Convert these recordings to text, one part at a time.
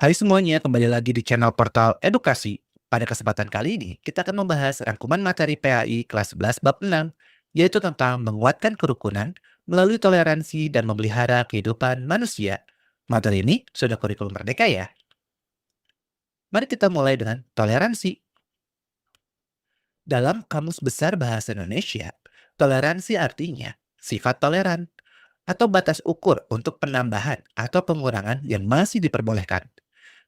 Hai semuanya, kembali lagi di channel Portal Edukasi. Pada kesempatan kali ini, kita akan membahas rangkuman materi PAI kelas 11 bab 6, yaitu tentang menguatkan kerukunan melalui toleransi dan memelihara kehidupan manusia. Materi ini sudah kurikulum merdeka ya. Mari kita mulai dengan toleransi. Dalam Kamus Besar Bahasa Indonesia, toleransi artinya sifat toleran atau batas ukur untuk penambahan atau pengurangan yang masih diperbolehkan.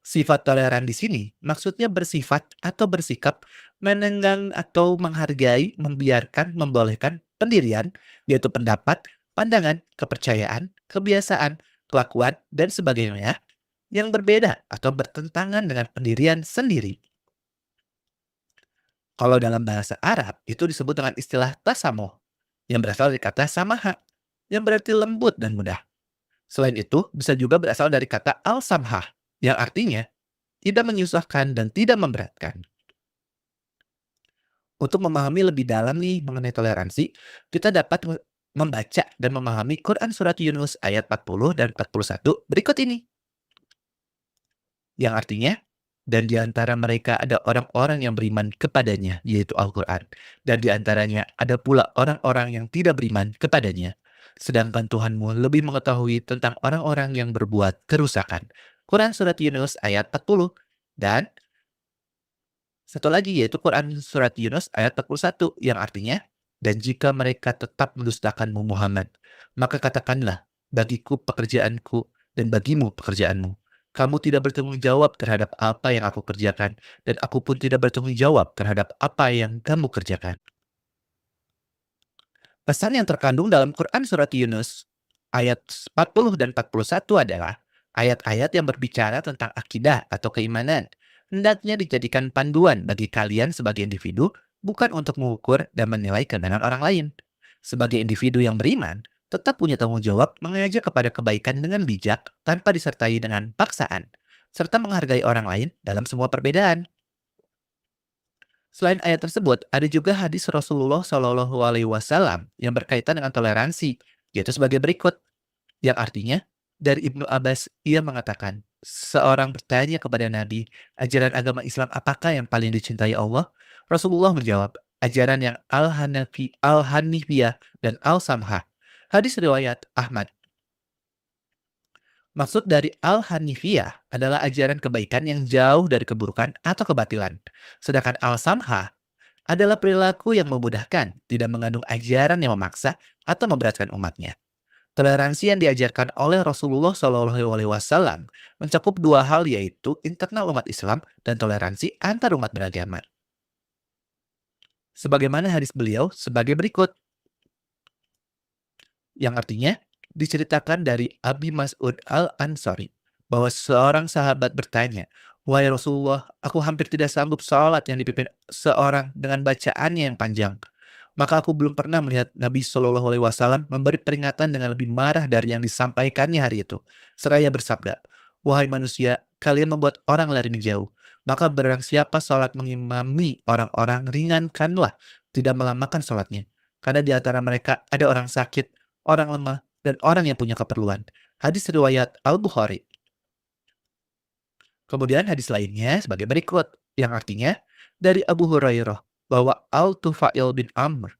Sifat toleran di sini maksudnya bersifat atau bersikap menenggang atau menghargai, membiarkan, membolehkan pendirian, yaitu pendapat, pandangan, kepercayaan, kebiasaan, kelakuan, dan sebagainya yang berbeda atau bertentangan dengan pendirian sendiri. Kalau dalam bahasa Arab, itu disebut dengan istilah tasamuh, yang berasal dari kata samaha, yang berarti lembut dan mudah. Selain itu, bisa juga berasal dari kata al-samhah, yang artinya tidak menyusahkan dan tidak memberatkan. Untuk memahami lebih dalam nih mengenai toleransi, kita dapat membaca dan memahami Quran Surat Yunus ayat 40 dan 41 berikut ini. Yang artinya, dan di antara mereka ada orang-orang yang beriman kepadanya, yaitu Al-Quran. Dan di antaranya ada pula orang-orang yang tidak beriman kepadanya. Sedangkan Tuhanmu lebih mengetahui tentang orang-orang yang berbuat kerusakan. Quran Surat Yunus ayat 40. Dan satu lagi yaitu Quran Surat Yunus ayat 41 yang artinya, dan jika mereka tetap mendustakanmu Muhammad, maka katakanlah, bagiku pekerjaanku dan bagimu pekerjaanmu. Kamu tidak bertanggung jawab terhadap apa yang aku kerjakan, dan aku pun tidak bertanggung jawab terhadap apa yang kamu kerjakan. Pesan yang terkandung dalam Quran Surat Yunus ayat 40 dan 41 adalah ayat-ayat yang berbicara tentang akidah atau keimanan. Hendaknya dijadikan panduan bagi kalian sebagai individu, bukan untuk mengukur dan menilai kebenaran orang lain. Sebagai individu yang beriman, tetap punya tanggung jawab mengajak kepada kebaikan dengan bijak tanpa disertai dengan paksaan, serta menghargai orang lain dalam semua perbedaan. Selain ayat tersebut, ada juga hadis Rasulullah Shallallahu Alaihi Wasallam yang berkaitan dengan toleransi, yaitu sebagai berikut, yang artinya dari Ibnu Abbas ia mengatakan, seorang bertanya kepada Nabi, ajaran agama Islam apakah yang paling dicintai Allah? Rasulullah menjawab, ajaran yang al-Hanifiyah dan al-Samhah. Hadis riwayat Ahmad. Maksud dari Al-Hanifiyah adalah ajaran kebaikan yang jauh dari keburukan atau kebatilan. Sedangkan Al-Samhah adalah perilaku yang memudahkan, tidak mengandung ajaran yang memaksa atau memberatkan umatnya. Toleransi yang diajarkan oleh Rasulullah SAW mencakup dua hal, yaitu internal umat Islam dan toleransi antar umat beragama. Sebagaimana hadis beliau sebagai berikut, yang artinya diceritakan dari Abi Mas'ud Al-Ansari bahwa seorang sahabat bertanya, "Wahai Rasulullah, aku hampir tidak sanggup sholat yang dipimpin seorang dengan bacaannya yang panjang. Maka aku belum pernah melihat Nabi Shallallahu Alaihi Wasallam memberi peringatan dengan lebih marah dari yang disampaikannya hari itu. Seraya bersabda, wahai manusia, kalian membuat orang lari jauh. Maka barang siapa sholat mengimami orang-orang, ringankanlah, tidak melamakan sholatnya. Karena di antara mereka ada orang sakit, orang lemah, dan orang yang punya keperluan. Hadis riwayat Al-Bukhari. Kemudian hadis lainnya sebagai berikut, yang artinya dari Abu Hurairah bahwa Al-Tufail bin Amr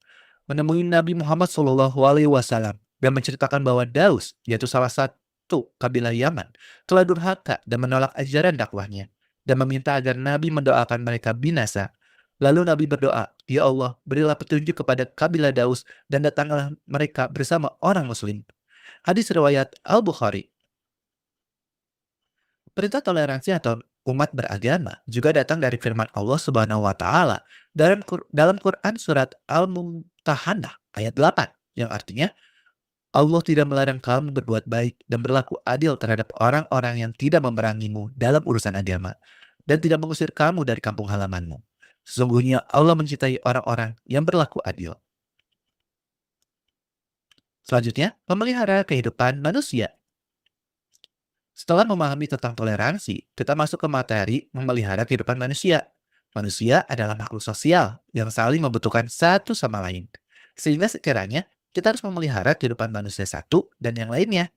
menemui Nabi Muhammad SAW dan menceritakan bahwa Daus, yaitu salah satu kabilah Yaman, telah durhaka dan menolak ajaran dakwahnya dan meminta agar Nabi mendoakan mereka binasa. Lalu Nabi berdoa, "Ya Allah, berilah petunjuk kepada kabilah Daus dan datanglah mereka bersama orang Muslim." Hadis riwayat Al-Bukhari. Perintah toleransi atau umat beragama juga datang dari firman Allah Subhanahu wa taala dalam Quran surat Al-Mumtahanah ayat 8 yang artinya Allah tidak melarang kamu berbuat baik dan berlaku adil terhadap orang-orang yang tidak memerangimu dalam urusan agama dan tidak mengusir kamu dari kampung halamanmu. Sesungguhnya Allah mencintai orang-orang yang berlaku adil. Selanjutnya, memelihara kehidupan manusia. Setelah memahami tentang toleransi, kita masuk ke materi memelihara kehidupan manusia. Manusia adalah makhluk sosial yang saling membutuhkan satu sama lain. Sehingga sekiranya kita harus memelihara kehidupan manusia satu dan yang lainnya.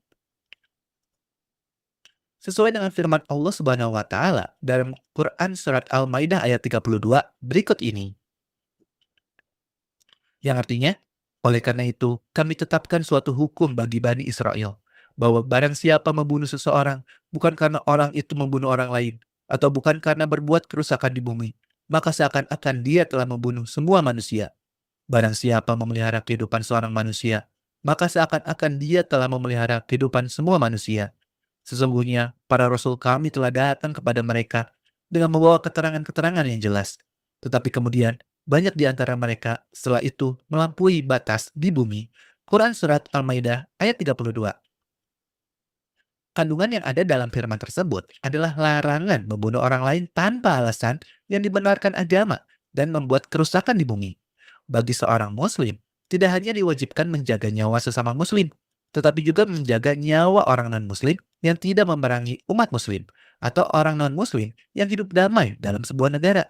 Sesuai dengan firman Allah Subhanahu wa taala dalam Quran surat Al-Maidah ayat 32 berikut ini. Yang artinya, oleh karena itu kami tetapkan suatu hukum bagi Bani Israel, bahwa barang siapa membunuh seseorang, bukan karena orang itu membunuh orang lain, atau bukan karena berbuat kerusakan di bumi, maka seakan-akan dia telah membunuh semua manusia. Barang siapa memelihara kehidupan seorang manusia, maka seakan-akan dia telah memelihara kehidupan semua manusia. Sesungguhnya, para rasul kami telah datang kepada mereka dengan membawa keterangan-keterangan yang jelas. Tetapi kemudian, banyak di antara mereka setelah itu melampaui batas di bumi. Quran Surat Al-Maidah ayat 32. Kandungan yang ada dalam firman tersebut adalah larangan membunuh orang lain tanpa alasan yang dibenarkan agama dan membuat kerusakan di bumi. Bagi seorang muslim, tidak hanya diwajibkan menjaga nyawa sesama muslim, tetapi juga menjaga nyawa orang non-muslim yang tidak memerangi umat muslim, atau orang non-muslim yang hidup damai dalam sebuah negara.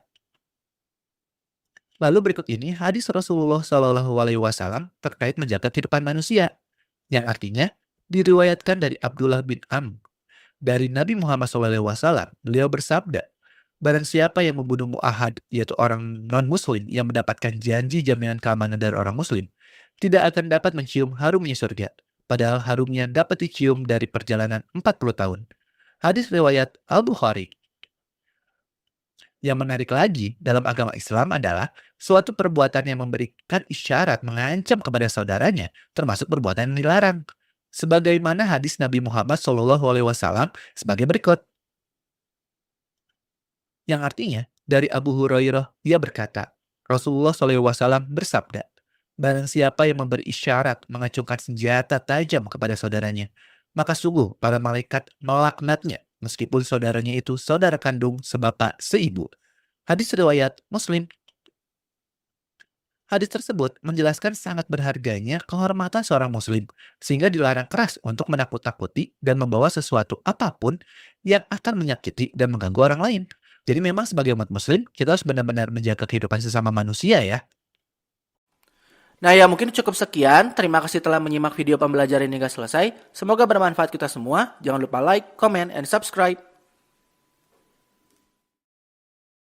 Lalu berikut ini hadis Rasulullah SAW terkait menjaga kehidupan manusia, yang artinya diriwayatkan dari Abdullah bin Amr. Dari Nabi Muhammad SAW, beliau bersabda, barang siapa yang membunuh mu'ahad, yaitu orang non-muslim yang mendapatkan janji jaminan keamanan dari orang muslim, tidak akan dapat mencium harumnya surga, padahal harumnya dapat dicium dari perjalanan 40 tahun. Hadis riwayat Al-Bukhari. Yang menarik lagi dalam agama Islam adalah suatu perbuatan yang memberikan isyarat mengancam kepada saudaranya, termasuk perbuatan yang dilarang. Sebagaimana hadis Nabi Muhammad SAW sebagai berikut. Yang artinya, dari Abu Hurairah, ia berkata, Rasulullah SAW bersabda, barang siapa yang memberi isyarat mengacungkan senjata tajam kepada saudaranya, maka sungguh para malaikat melaknatnya, meskipun saudaranya itu saudara kandung sebapak seibu. Hadis riwayat Muslim. Hadis tersebut menjelaskan sangat berharganya kehormatan seorang muslim, sehingga dilarang keras untuk menakut-takuti dan membawa sesuatu apapun yang akan menyakiti dan mengganggu orang lain. Jadi memang sebagai umat muslim, kita harus benar-benar menjaga kehidupan sesama manusia ya. Nah ya mungkin cukup sekian. Terima kasih telah menyimak video pembelajaran hingga selesai. Semoga bermanfaat kita semua. Jangan lupa like, comment, and subscribe.